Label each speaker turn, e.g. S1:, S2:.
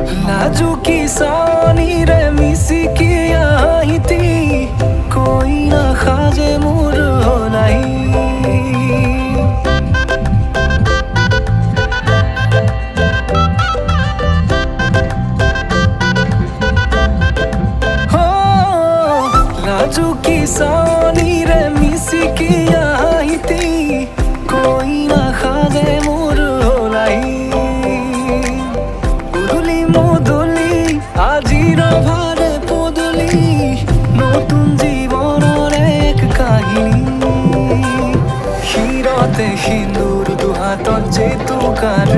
S1: लाजुकी सानी रे मिसिकी आईती कोई ना खाजे मोर होलाई हो लाजुकी सानी रे मिसिकी आईती कोई ना खाजे मोर होलाई আজিরা ভারে পদলি নতুন জীবনের এক কাহিনী হিরতে সিন্দুর দুহাতত যেতু কার